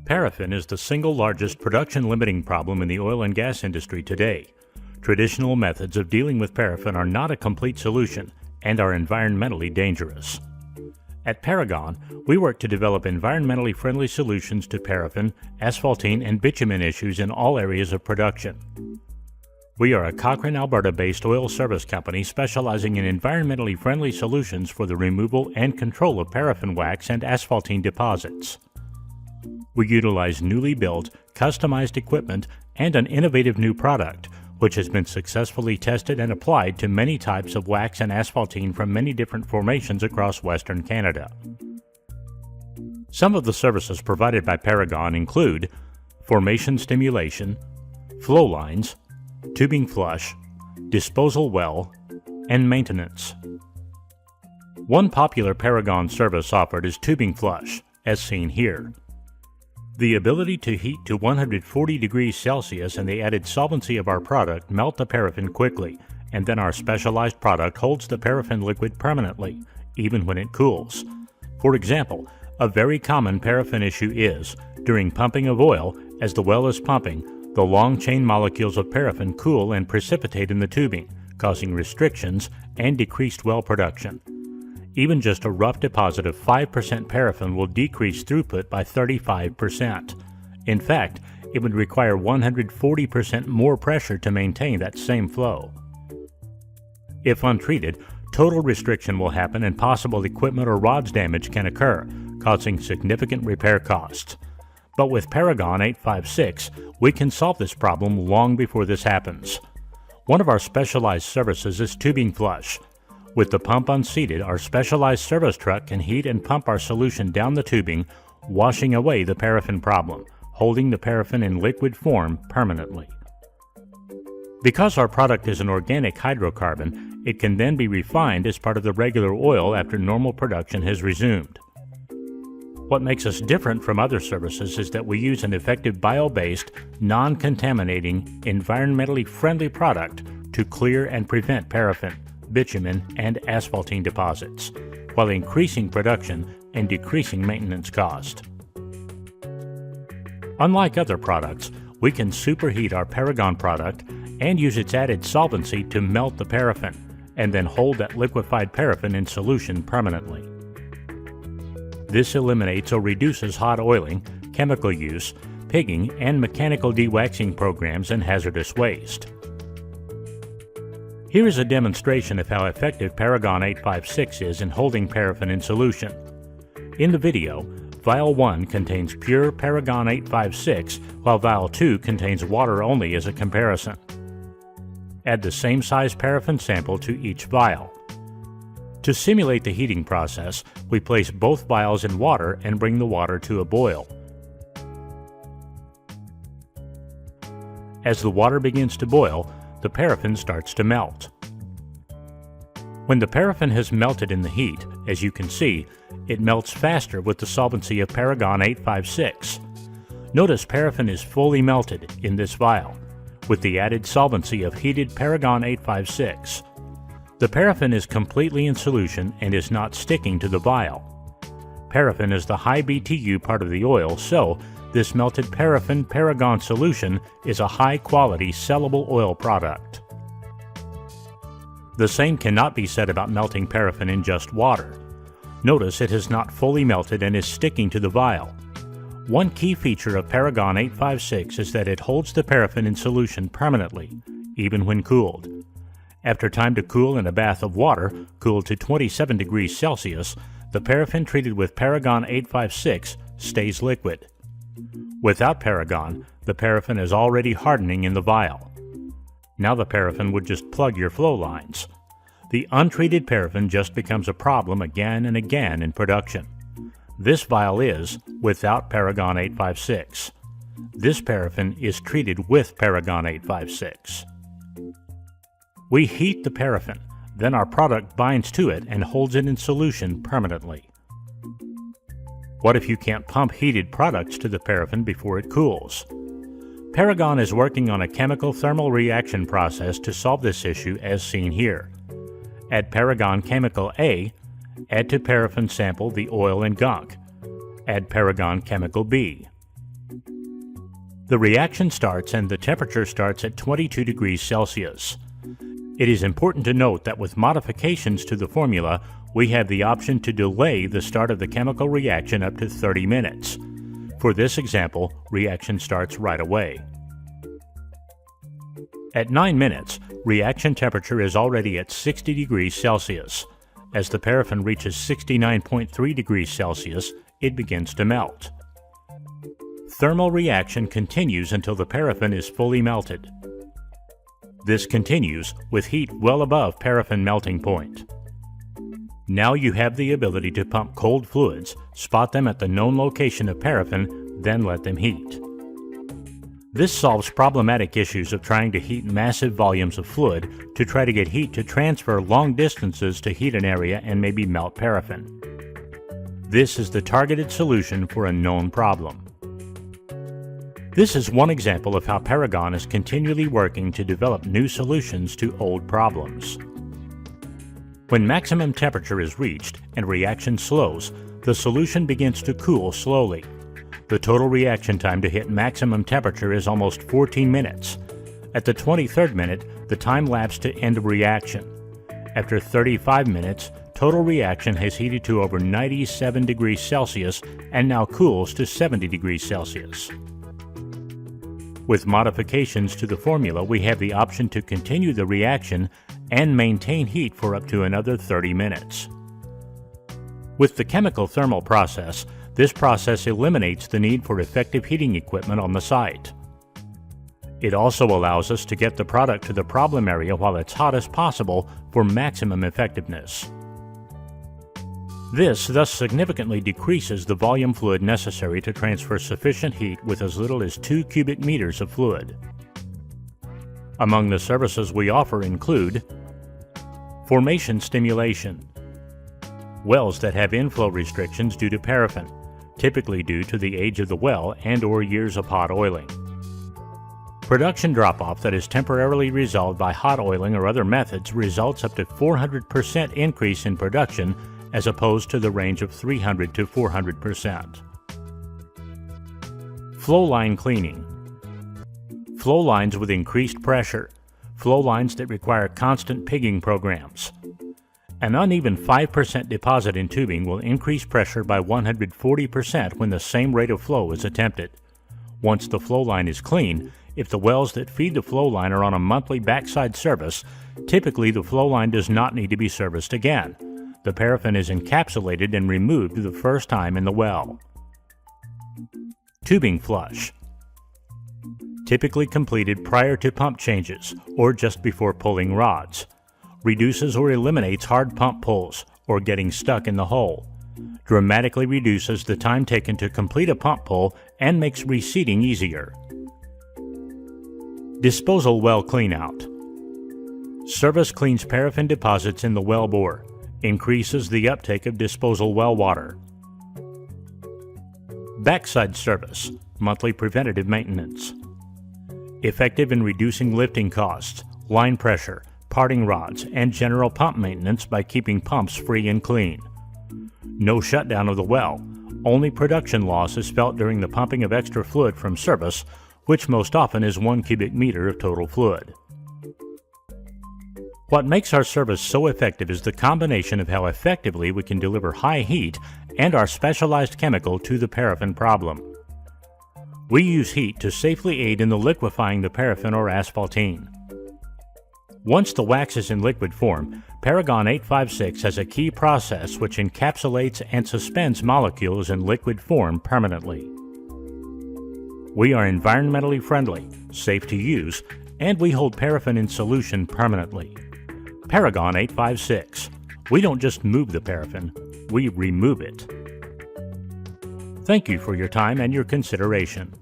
Paraffin is the single largest production limiting problem in the oil and gas industry today. Traditional methods of dealing with paraffin are not a complete solution and are environmentally dangerous. At ParaGone, we work to develop environmentally friendly solutions to paraffin, asphaltene, and bitumen issues in all areas of production. We are a Cochrane, Alberta-based oil service company specializing in environmentally friendly solutions for the removal and control of paraffin wax and asphaltene deposits. We utilize newly built, customized equipment and an innovative new product, which has been successfully tested and applied to many types of wax and asphaltene from many different formations across Western Canada. Some of the services provided by ParaGone include formation stimulation, flow lines, tubing flush, disposal well, and maintenance. One popular ParaGone service offered is tubing flush, as seen here. The ability to heat to 140 degrees Celsius and the added solvency of our product melt the paraffin quickly, and then our specialized product holds the paraffin liquid permanently, even when it cools. For example, a very common paraffin issue is, during pumping of oil, as the well is pumping, the long chain molecules of paraffin cool and precipitate in the tubing, causing restrictions and decreased well production. Even just a rough deposit of 5% paraffin will decrease throughput by 35%. In fact, it would require 140% more pressure to maintain that same flow. If untreated, total restriction will happen and possible equipment or rods damage can occur, causing significant repair costs. But with ParaGone 856, we can solve this problem long before this happens. One of our specialized services is tubing flush. With the pump unseated, our specialized service truck can heat and pump our solution down the tubing, washing away the paraffin problem, holding the paraffin in liquid form permanently. Because our product is an organic hydrocarbon, it can then be refined as part of the regular oil after normal production has resumed. What makes us different from other services is that we use an effective bio-based, non-contaminating, environmentally friendly product to clear and prevent paraffin, bitumen, and asphaltene deposits, while increasing production and decreasing maintenance cost. Unlike other products, we can superheat our ParaGone product and use its added solvency to melt the paraffin, and then hold that liquefied paraffin in solution permanently. This eliminates or reduces hot oiling, chemical use, pigging, and mechanical dewaxing programs and hazardous waste. Here is a demonstration of how effective ParaGone 856 is in holding paraffin in solution. In the video, Vial 1 contains pure ParaGone 856, while Vial 2 contains water only as a comparison. Add the same size paraffin sample to each vial. To simulate the heating process, we place both vials in water and bring the water to a boil. As the water begins to boil, the paraffin starts to melt. When the paraffin has melted in the heat, as you can see, it melts faster with the solvency of ParaGone 856. Notice paraffin is fully melted in this vial, with the added solvency of heated ParaGone 856. The paraffin is completely in solution and is not sticking to the vial. Paraffin is the high BTU part of the oil, so this melted paraffin ParaGone solution is a high-quality sellable oil product. The same cannot be said about melting paraffin in just water. Notice it has not fully melted and is sticking to the vial. One key feature of ParaGone 856 is that it holds the paraffin in solution permanently, even when cooled. After time to cool in a bath of water, cooled to 27 degrees Celsius, the paraffin treated with ParaGone 856 stays liquid. Without ParaGone, the paraffin is already hardening in the vial. Now the paraffin would just plug your flow lines. The untreated paraffin just becomes a problem again and again in production. This vial is without ParaGone 856. This paraffin is treated with ParaGone 856. We heat the paraffin, then our product binds to it and holds it in solution permanently. What if you can't pump heated products to the paraffin before it cools? ParaGone is working on a chemical thermal reaction process to solve this issue as seen here. Add ParaGone Chemical A, add to paraffin sample the oil and gunk. Add ParaGone Chemical B. The reaction starts and the temperature starts at 22 degrees Celsius. It is important to note that with modifications to the formula, we have the option to delay the start of the chemical reaction up to 30 minutes. For this example, reaction starts right away. At 9 minutes, reaction temperature is already at 60 degrees Celsius. As the paraffin reaches 69.3 degrees Celsius, it begins to melt. Thermal reaction continues until the paraffin is fully melted. This continues with heat well above paraffin melting point. Now you have the ability to pump cold fluids, spot them at the known location of paraffin, then let them heat. This solves problematic issues of trying to heat massive volumes of fluid to try to get heat to transfer long distances to heat an area and maybe melt paraffin. This is the targeted solution for a known problem. This is one example of how ParaGone is continually working to develop new solutions to old problems. When maximum temperature is reached and reaction slows, the solution begins to cool slowly. The total reaction time to hit maximum temperature is almost 14 minutes. At the 23rd minute, the time lapse to end of reaction. After 35 minutes, total reaction has heated to over 97 degrees Celsius and now cools to 70 degrees Celsius. With modifications to the formula, we have the option to continue the reaction and maintain heat for up to another 30 minutes. With the chemical thermal process, this process eliminates the need for effective heating equipment on the site. It also allows us to get the product to the problem area while it's hot as possible for maximum effectiveness. This thus significantly decreases the volume fluid necessary to transfer sufficient heat with as little as 2 cubic meters of fluid. Among the services we offer include formation stimulation, wells that have inflow restrictions due to paraffin, typically due to the age of the well and/or years of hot oiling. Production drop-off that is temporarily resolved by hot oiling or other methods results up to 400% increase in production as opposed to the range of 300 to 400%. Flow line cleaning. Flow lines with increased pressure, flow lines that require constant pigging programs. An uneven 5% deposit in tubing will increase pressure by 140% when the same rate of flow is attempted. Once the flow line is clean, if the wells that feed the flow line are on a monthly backside service, typically the flow line does not need to be serviced again. The paraffin is encapsulated and removed the first time in the well. Tubing flush. Typically completed prior to pump changes or just before pulling rods. Reduces or eliminates hard pump pulls or getting stuck in the hole. Dramatically reduces the time taken to complete a pump pull and makes reseating easier. Disposal well cleanout. Service cleans paraffin deposits in the well bore. Increases the uptake of disposal well water. Backside service, monthly preventative maintenance. Effective in reducing lifting costs, line pressure, parting rods, and general pump maintenance by keeping pumps free and clean. No shutdown of the well, only production loss is felt during the pumping of extra fluid from service, which most often is 1 cubic meter of total fluid. What makes our service so effective is the combination of how effectively we can deliver high heat and our specialized chemical to the paraffin problem. We use heat to safely aid in the liquefying the paraffin or asphaltene. Once the wax is in liquid form, ParaGone 856 has a key process which encapsulates and suspends molecules in liquid form permanently. We are environmentally friendly, safe to use, and we hold paraffin in solution permanently. ParaGone 856. We don't just move the paraffin, we remove it. Thank you for your time and your consideration.